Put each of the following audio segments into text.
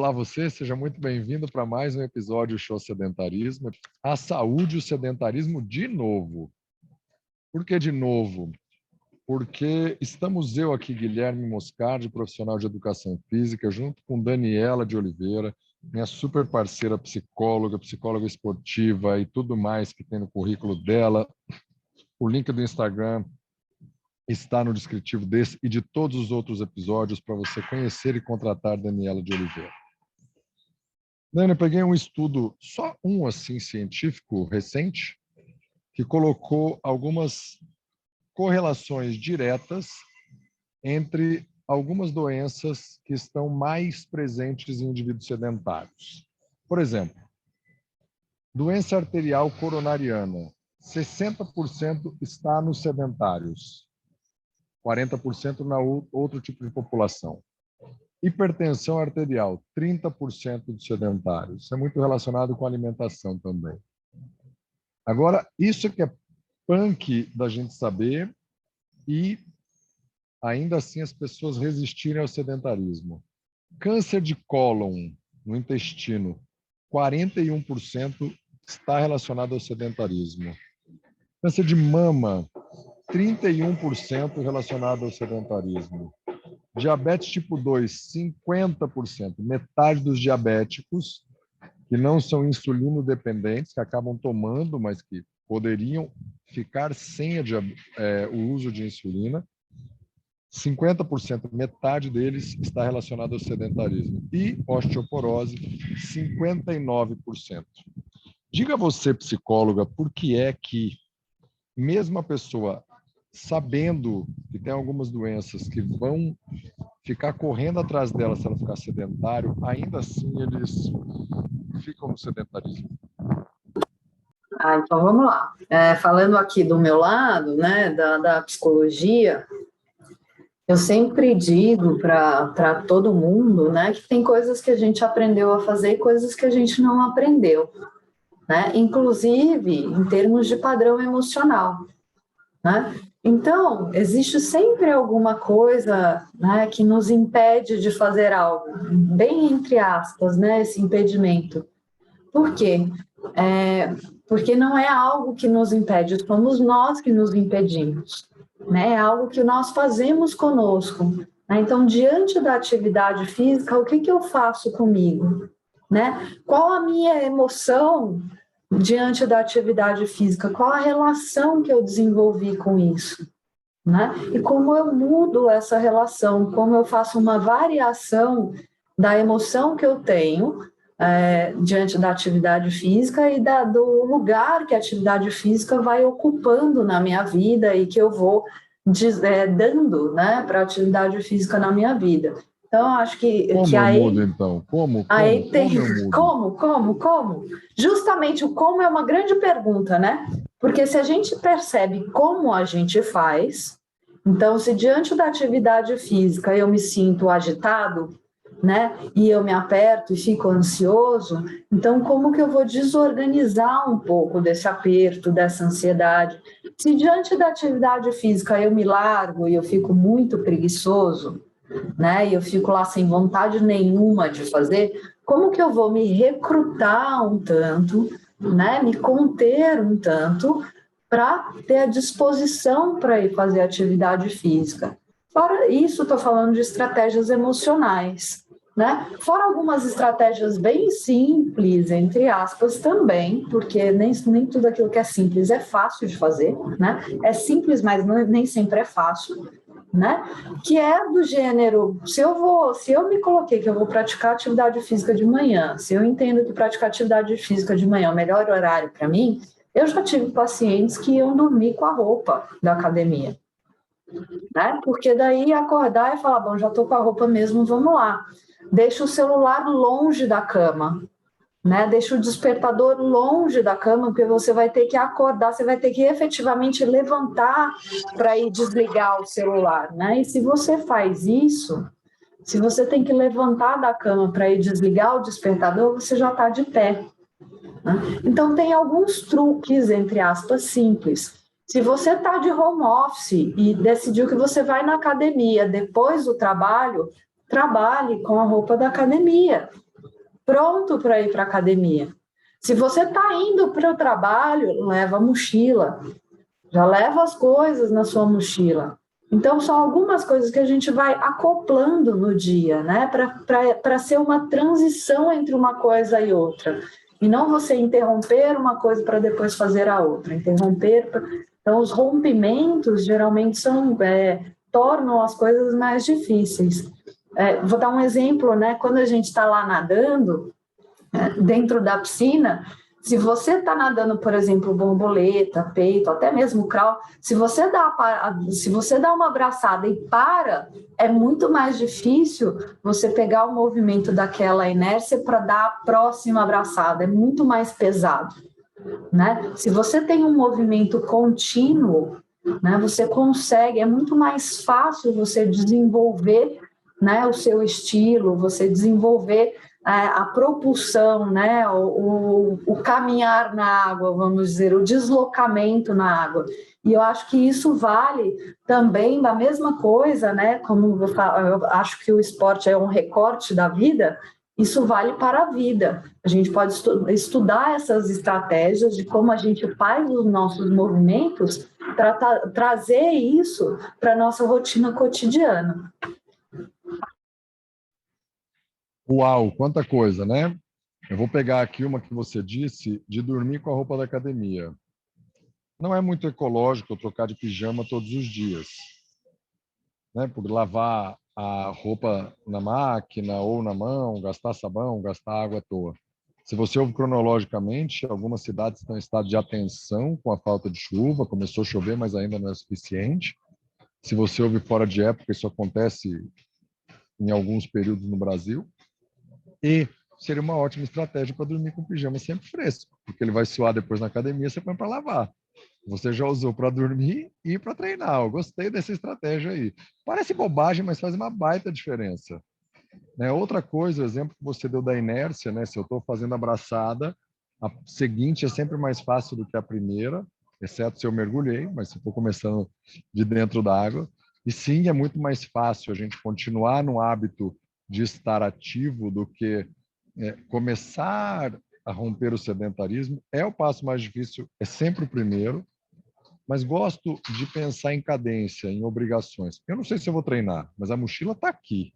Olá você, seja muito bem-vindo para mais um episódio Show Sedentarismo. A saúde e o sedentarismo de novo. Por que de novo? Porque estamos eu aqui, Guilherme Moscardi, profissional de educação física, junto com Daniela de Oliveira, minha super parceira psicóloga esportiva e tudo mais que tem no currículo dela. O link do Instagram está no descritivo desse e de todos os outros episódios para você conhecer e contratar Daniela de Oliveira. Dani, eu peguei um estudo, só um assim, científico, recente, que colocou algumas correlações diretas entre algumas doenças que estão mais presentes em indivíduos sedentários. Por exemplo, doença arterial coronariana, 60% está nos sedentários, 40% na outro tipo de população. Hipertensão arterial, 30% dos sedentários. Isso é muito relacionado com a alimentação também. Agora, isso que é punk da gente saber e, ainda assim, as pessoas resistirem ao sedentarismo. Câncer de cólon no intestino, 41% está relacionado ao sedentarismo. Câncer de mama, 31% relacionado ao sedentarismo. Diabetes tipo 2, 50%. Metade dos diabéticos que não são insulino dependentes, que acabam tomando, mas que poderiam ficar sem o uso de insulina. 50%, metade deles está relacionado ao sedentarismo. E osteoporose, 59%. Diga você, psicóloga, por que é que, mesmo a pessoa sabendo que tem algumas doenças que vão ficar correndo atrás dela se ela ficar sedentário, ainda assim eles ficam no sedentarismo? Então vamos lá. Falando aqui do meu lado, né, da psicologia, eu sempre digo para todo mundo, né, que tem coisas que a gente aprendeu a fazer e coisas que a gente não aprendeu, né, inclusive em termos de padrão emocional, né? Então, existe sempre alguma coisa, né, que nos impede de fazer algo, bem entre aspas, né, esse impedimento. Por quê? Porque não é algo que nos impede, somos nós que nos impedimos, né? É algo que nós fazemos conosco, né? Então, diante da atividade física, o que eu faço comigo, né? Qual a minha emoção diante da atividade física? Qual a relação que eu desenvolvi com isso, né? E como eu mudo essa relação, como eu faço uma variação da emoção que eu tenho diante da atividade física e do lugar que a atividade física vai ocupando na minha vida e que eu vou dando, né, para a atividade física na minha vida. Então, eu acho que eu mudo, então? Como eu mudo? Como? Justamente o como é uma grande pergunta, né? Porque se a gente percebe como a gente faz, então, se diante da atividade física eu me sinto agitado, né, e eu me aperto e fico ansioso, então como que eu vou desorganizar um pouco desse aperto, dessa ansiedade? Se diante da atividade física eu me largo e eu fico muito preguiçoso, né, e eu fico lá sem vontade nenhuma de fazer, como que eu vou me recrutar um tanto, né, me conter um tanto para ter a disposição para ir fazer atividade física? Fora isso, estou falando de estratégias emocionais, né? Fora algumas estratégias bem simples, entre aspas, também, porque nem tudo aquilo que é simples é fácil de fazer, né? É simples, mas nem sempre é fácil, né? Que é do gênero, se eu me coloquei que eu vou praticar atividade física de manhã, se eu entendo que praticar atividade física de manhã é o melhor horário para mim, eu já tive pacientes que iam dormir com a roupa da academia, né? Porque daí acordar e falar, bom, já estou com a roupa mesmo, vamos lá. Deixa o celular longe da cama, né? Deixa o despertador longe da cama, porque você vai ter que acordar, você vai ter que efetivamente levantar para ir desligar o celular, né? E se você faz isso, se você tem que levantar da cama para ir desligar o despertador, você já está de pé, né? Então, tem alguns truques, entre aspas, simples. Se você está de home office e decidiu que você vai na academia depois do trabalho, trabalhe com a roupa da academia, pronto para ir para a academia. Se você está indo para o trabalho, leva a mochila, já leva as coisas na sua mochila. Então, são algumas coisas que a gente vai acoplando no dia, né? Para ser uma transição entre uma coisa e outra. E não você interromper uma coisa para depois fazer a outra. Então, os rompimentos geralmente tornam as coisas mais difíceis. Vou dar um exemplo, né? Quando a gente está lá nadando, dentro da piscina, se você está nadando, por exemplo, borboleta, peito, até mesmo crawl, se você dá uma abraçada e para, é muito mais difícil você pegar o movimento daquela inércia para dar a próxima abraçada, é muito mais pesado, né? Se você tem um movimento contínuo, né, você consegue, é muito mais fácil você desenvolver, né, o seu estilo, você desenvolver a propulsão, né, o caminhar na água, vamos dizer, o deslocamento na água. E eu acho que isso vale também da mesma coisa, né, como eu acho que o esporte é um recorte da vida, isso vale para a vida. A gente pode estudar essas estratégias de como a gente faz os nossos movimentos para trazer isso para a nossa rotina cotidiana. Uau, quanta coisa, né? Eu vou pegar aqui uma que você disse de dormir com a roupa da academia. Não é muito ecológico eu trocar de pijama todos os dias, né? Por lavar a roupa na máquina ou na mão, gastar sabão, gastar água à toa. Se você ouve cronologicamente, algumas cidades estão em estado de atenção com a falta de chuva, começou a chover, mas ainda não é suficiente. Se você ouve fora de época, isso acontece em alguns períodos no Brasil. E seria uma ótima estratégia para dormir com o pijama sempre fresco, porque ele vai suar depois na academia, você põe para lavar. Você já usou para dormir e para treinar. Eu gostei dessa estratégia aí. Parece bobagem, mas faz uma baita diferença. Né? Outra coisa, o exemplo que você deu da inércia, né? Se eu estou fazendo abraçada, a seguinte é sempre mais fácil do que a primeira, exceto se eu mergulhei, mas se eu estou começando de dentro da água. E sim, é muito mais fácil a gente continuar no hábito de estar ativo do que começar a romper o sedentarismo. É o passo mais difícil, é sempre o primeiro, mas gosto de pensar em cadência, em obrigações. Eu não sei se eu vou treinar, mas a mochila está aqui.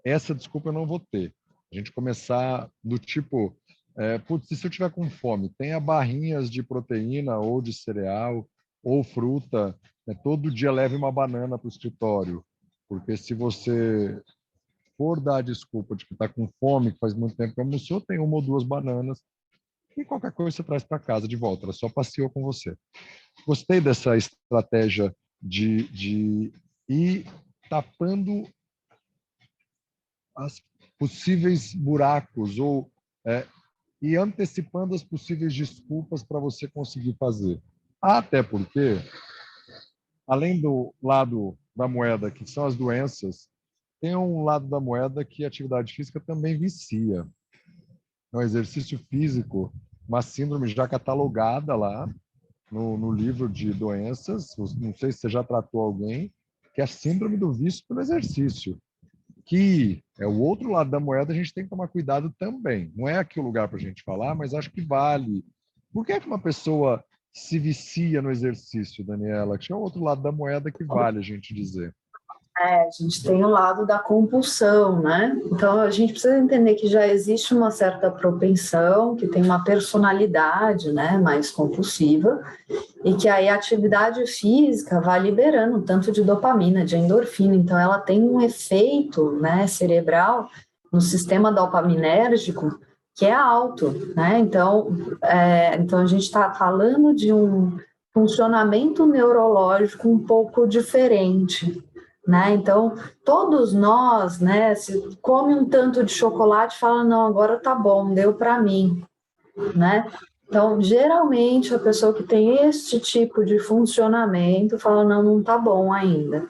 Essa desculpa eu não vou ter. A gente começar do tipo, putz, se eu tiver com fome, tenha barrinhas de proteína ou de cereal ou fruta, todo dia leve uma banana para o escritório, porque se você for dar a desculpa de que está com fome, que faz muito tempo que almoçou, tem uma ou duas bananas e qualquer coisa você traz para casa de volta, ela só passeou com você. Gostei dessa estratégia de ir tapando as possíveis buracos ou e antecipando as possíveis desculpas para você conseguir fazer. Até porque, além do lado da moeda, que são as doenças, tem um lado da moeda que a atividade física também vicia. É um exercício físico, uma síndrome já catalogada lá no livro de doenças, não sei se você já tratou alguém, que é a síndrome do vício pelo exercício, que é o outro lado da moeda, a gente tem que tomar cuidado também. Não é aqui o lugar para a gente falar, mas acho que vale. Por que é que uma pessoa se vicia no exercício, Daniela? Que é o outro lado da moeda que vale a gente dizer. A gente tem o lado da compulsão, né? Então, a gente precisa entender que já existe uma certa propensão, que tem uma personalidade, né, mais compulsiva, e que aí a atividade física vai liberando tanto de dopamina, de endorfina, então ela tem um efeito, né, cerebral no sistema dopaminérgico que é alto, né? Então a gente está falando de um funcionamento neurológico um pouco diferente, né? Então, todos nós, né, se come um tanto de chocolate e fala, não, agora tá bom, deu para mim, né? Então, geralmente, a pessoa que tem este tipo de funcionamento fala, não, não tá bom ainda.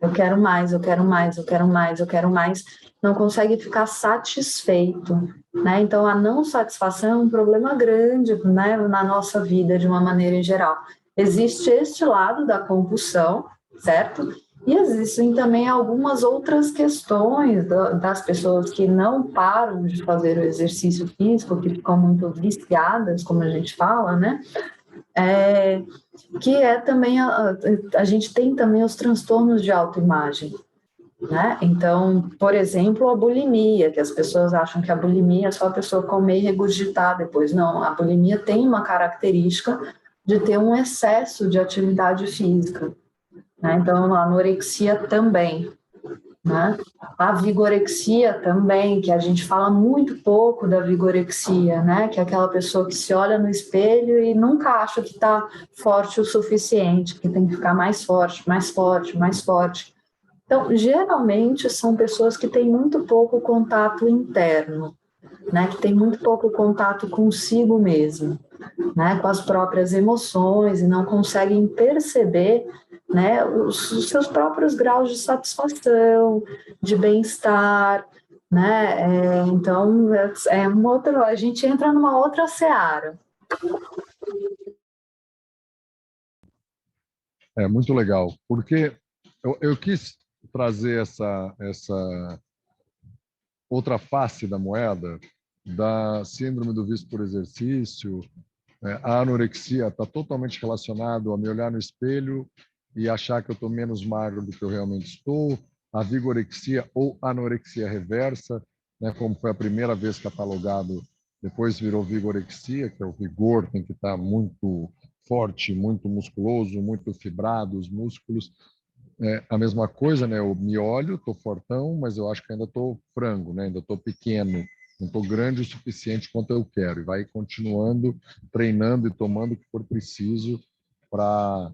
Eu quero mais, eu quero mais, eu quero mais, eu quero mais. Não consegue ficar satisfeito, né? Então, a não satisfação é um problema grande, né, na nossa vida, de uma maneira em geral. Existe este lado da compulsão, certo? E existem também algumas outras questões das pessoas que não param de fazer o exercício físico, que ficam muito viciadas, como a gente fala, né? Que é também, a gente tem também os transtornos de autoimagem, né? Então, por exemplo, a bulimia, que as pessoas acham que a bulimia é só a pessoa comer e regurgitar depois. Não, a bulimia tem uma característica de ter um excesso de atividade física, né? Então, a anorexia também, né? A vigorexia também, que a gente fala muito pouco da vigorexia, né? Que é aquela pessoa que se olha no espelho e nunca acha que está forte o suficiente, que tem que ficar mais forte, mais forte, mais forte. Então, geralmente são pessoas que têm muito pouco contato interno, né? Que têm muito pouco contato consigo mesmo, né? Com as próprias emoções e não conseguem perceber, né? Os seus próprios graus de satisfação, de bem-estar, né? Então, a gente entra numa outra seara. É muito legal, porque eu quis trazer essa outra face da moeda, da síndrome do vício por exercício. A anorexia está totalmente relacionado a me olhar no espelho e achar que eu estou menos magro do que eu realmente estou. A vigorexia ou anorexia reversa, né, como foi a primeira vez catalogado, depois virou vigorexia, que é o vigor, tem que estar muito forte, muito musculoso, muito fibrado os músculos. A mesma coisa, né? Eu me olho, estou fortão, mas eu acho que ainda estou frango, né? Ainda estou pequeno, não estou grande o suficiente quanto eu quero. E vai continuando, treinando e tomando o que for preciso para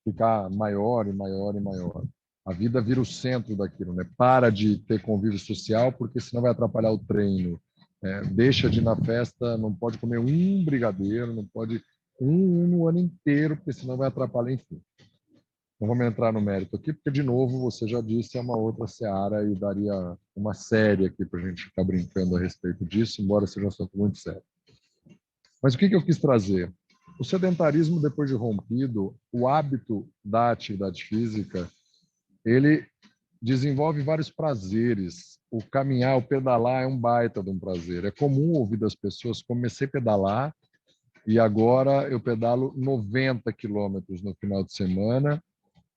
ficar maior e maior e maior. A vida vira o centro daquilo, né? Para de ter convívio social, porque senão vai atrapalhar o treino. Deixa de ir na festa, não pode comer um brigadeiro, não pode um no ano inteiro, porque senão vai atrapalhar, enfim. Não vamos entrar no mérito aqui, porque, de novo, você já disse, é uma outra seara e daria uma série aqui para a gente ficar brincando a respeito disso, embora seja um assunto muito sério. Mas o que eu quis trazer? O sedentarismo, depois de rompido, o hábito da atividade física, ele desenvolve vários prazeres. O caminhar, o pedalar é um baita de um prazer. É comum ouvir das pessoas, comecei a pedalar e agora eu pedalo 90 quilômetros no final de semana,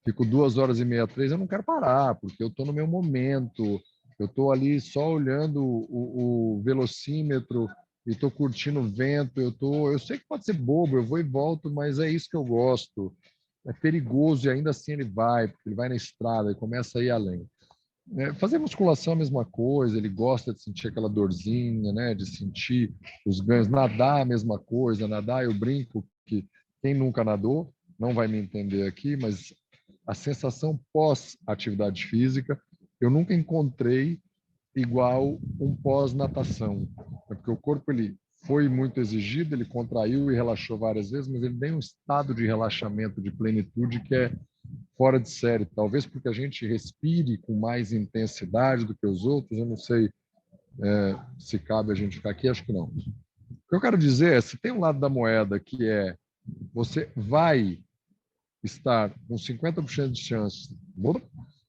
fico 2h30, 3, eu não quero parar, porque eu estou no meu momento, eu estou ali só olhando o velocímetro e estou curtindo o vento, eu sei que pode ser bobo, eu vou e volto, mas é isso que eu gosto. É perigoso e ainda assim ele vai, porque ele vai na estrada e começa a ir além. Fazer musculação é a mesma coisa, ele gosta de sentir aquela dorzinha, né, de sentir os ganhos. Nadar é a mesma coisa, nadar eu brinco que quem nunca nadou não vai me entender aqui, mas a sensação pós-atividade física, eu nunca encontrei igual um pós-natação. Porque o corpo ele foi muito exigido, ele contraiu e relaxou várias vezes, mas ele tem um estado de relaxamento, de plenitude que é fora de série. Talvez porque a gente respire com mais intensidade do que os outros, eu não sei se cabe a gente ficar aqui, acho que não. O que eu quero dizer é, se tem um lado da moeda que é você vai estar com 50% de chance,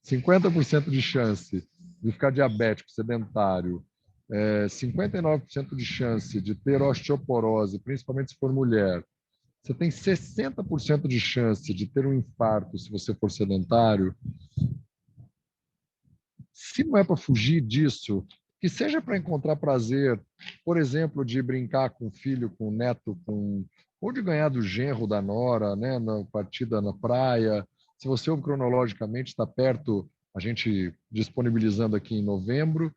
50% de chance de ficar diabético, sedentário, 59% de chance de ter osteoporose, principalmente se for mulher, você tem 60% de chance de ter um infarto se você for sedentário. Se não é para fugir disso, que seja para encontrar prazer, por exemplo, de brincar com o filho, com o neto, ou de ganhar do genro, da nora, né, na partida na praia. Se você ouve cronologicamente, está perto, a gente disponibilizando aqui em novembro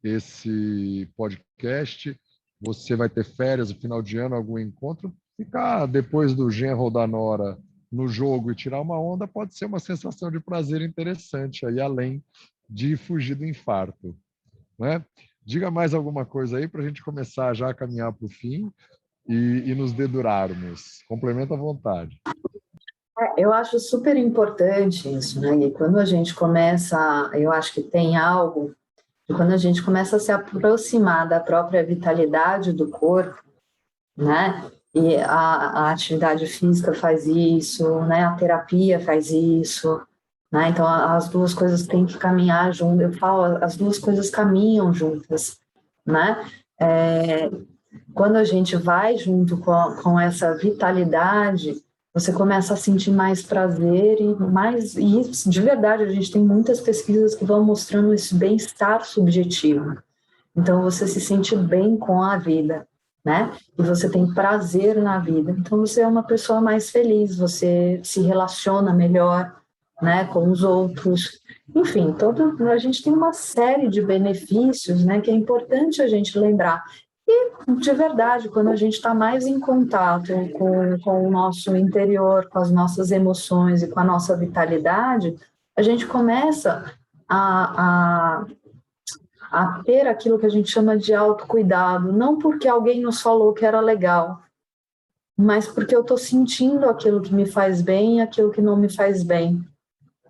esse podcast. Você vai ter férias no final de ano, algum encontro. Ficar depois do genro ou da nora no jogo e tirar uma onda pode ser uma sensação de prazer interessante, aí além de fugir do infarto, né? Diga mais alguma coisa aí para a gente começar já a caminhar para o fim e nos dedurarmos. Complementa à vontade. Eu acho super importante isso, né? E quando a gente começa, eu acho que tem algo, e quando a gente começa a se aproximar da própria vitalidade do corpo, né? E a atividade física faz isso, né? A terapia faz isso, né? Então, as duas coisas têm que caminhar juntas. Eu falo, as duas coisas caminham juntas, né? Quando a gente vai junto com essa vitalidade, você começa a sentir mais prazer e isso, de verdade, a gente tem muitas pesquisas que vão mostrando esse bem-estar subjetivo. Então, você se sente bem com a vida, né? E você tem prazer na vida. Então, você é uma pessoa mais feliz, você se relaciona melhor, né, com os outros. Enfim, a gente tem uma série de benefícios, né, que é importante a gente lembrar. E, de verdade, quando a gente está mais em contato com o nosso interior, com as nossas emoções e com a nossa vitalidade, a gente começa a ter aquilo que a gente chama de autocuidado, não porque alguém nos falou que era legal, mas porque eu estou sentindo aquilo que me faz bem e aquilo que não me faz bem,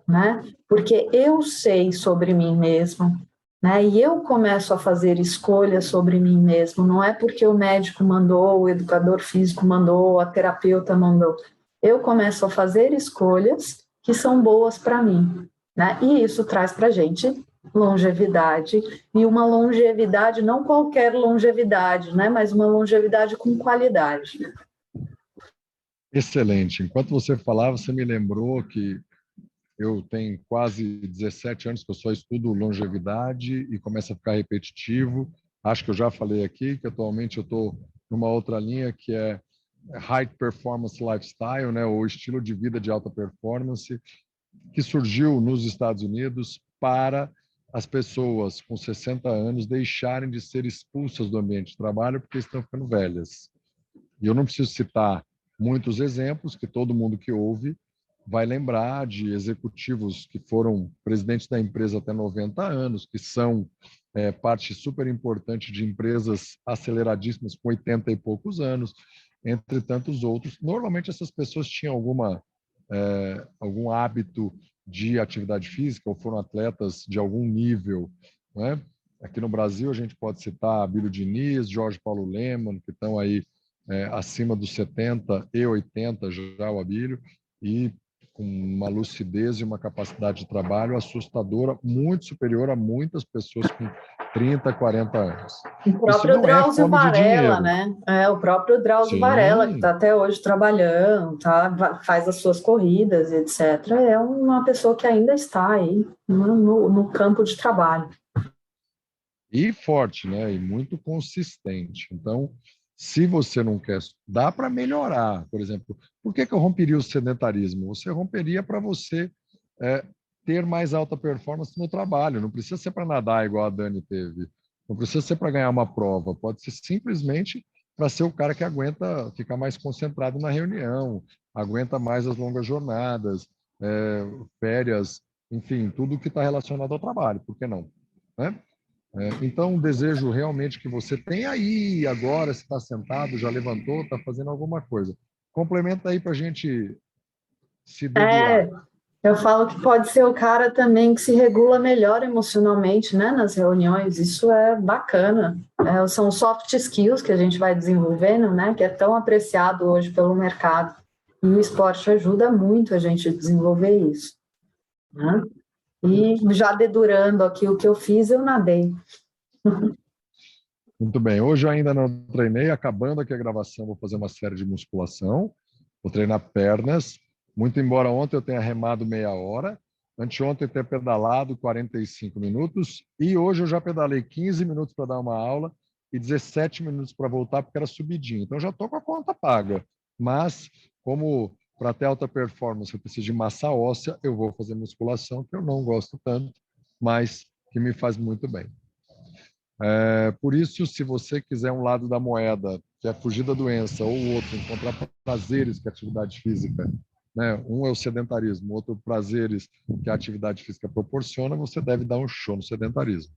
né? Porque eu sei sobre mim mesmo, né? E eu começo a fazer escolhas sobre mim mesmo, não é porque o médico mandou, o educador físico mandou, a terapeuta mandou. Eu começo a fazer escolhas que são boas para mim, né? E isso traz para a gente longevidade, e uma longevidade, não qualquer longevidade, né? Mas uma longevidade com qualidade. Excelente. Enquanto você falava, você me lembrou que eu tenho quase 17 anos que eu só estudo longevidade e começa a ficar repetitivo. Acho que eu já falei aqui que atualmente eu estou numa outra linha que é High Performance Lifestyle, né, ou estilo de vida de alta performance, que surgiu nos Estados Unidos para as pessoas com 60 anos deixarem de ser expulsas do ambiente de trabalho porque estão ficando velhas. E eu não preciso citar muitos exemplos que todo mundo que ouve vai lembrar de executivos que foram presidentes da empresa até 90 anos, que são parte super importante de empresas aceleradíssimas com 80 e poucos anos, entre tantos outros. Normalmente essas pessoas tinham algum hábito de atividade física ou foram atletas de algum nível, né? Aqui no Brasil a gente pode citar Abílio Diniz, Jorge Paulo Lemann, que estão aí acima dos 70 e 80 já o Abílio, e com uma lucidez e uma capacidade de trabalho assustadora, muito superior a muitas pessoas com 30, 40 anos. O Isso próprio não é Drauzio fome de Varela, dinheiro. né? O próprio Drauzio Varela, que está Sim, até hoje trabalhando, tá? Faz as suas corridas, etc. É uma pessoa que ainda está aí no campo de trabalho. e forte, né? E muito consistente. Então, se você não quer, dá para melhorar. Por exemplo, por que eu romperia o sedentarismo? Você romperia para você é, ter mais alta performance no trabalho. Não precisa ser para nadar igual a Dani teve. Não precisa ser para ganhar uma prova. Pode ser simplesmente para ser o cara que aguenta ficar mais concentrado na reunião, aguenta mais as longas jornadas, férias, enfim, tudo que está relacionado ao trabalho. Por que não? Né? Então, desejo realmente que você tenha aí agora, se está sentado, já levantou, está fazendo alguma coisa. Complementa aí para a gente se É, dedurar. eu falo que pode ser o cara também que se regula melhor emocionalmente, né, nas reuniões. Isso é bacana. São soft skills que a gente vai desenvolvendo, né, que é tão apreciado hoje pelo mercado. E o esporte ajuda muito a gente a desenvolver isso, né? E já dedurando aqui o que eu fiz, eu nadei. Muito bem. Hoje eu ainda não treinei. Acabando aqui a gravação, vou fazer uma série de musculação. Vou treinar pernas. Muito embora ontem eu tenha remado meia hora. Anteontem eu tenha pedalado 45 minutos. E hoje eu já pedalei 15 minutos para dar uma aula e 17 minutos para voltar, porque era subidinho. Então, eu já estou com a conta paga. Mas, como para ter alta performance eu preciso de massa óssea, eu vou fazer musculação, que eu não gosto tanto, mas que me faz muito bem. Por isso, se você quiser um lado da moeda, que é fugir da doença, ou o outro, encontrar prazeres que a atividade física, né? Um é o sedentarismo, outro prazeres que a atividade física proporciona, você deve dar um show no sedentarismo.